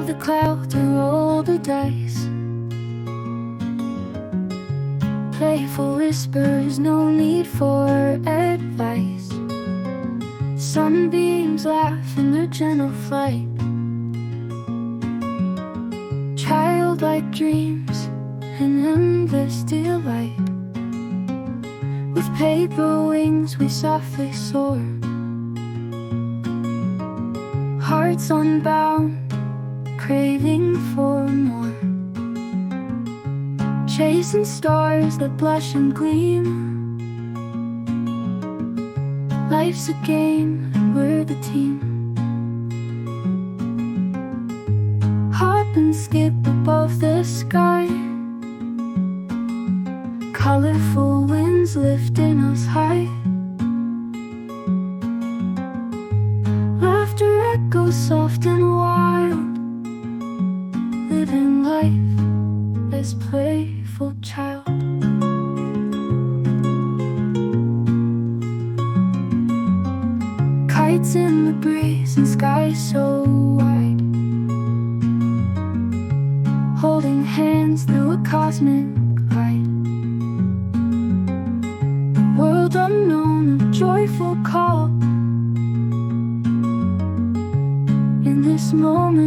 the clouds or roll the dice. Playful whispers, no need for advice. Sunbeams laugh in their gentle flight. Childlike dreams and endless delight. With paper wings we softly soar, hearts unbound, craving for more. Chasing stars that blush and gleam. Life's a game and we're the team. Hop and skip above the sky. Colorful winds lifting us high. Laughter echoes soft and wild. Living life as playful child. Kites in the breeze and sky so wide. Holding hands through a cosmic ride. World unknown, a joyful call. In this moment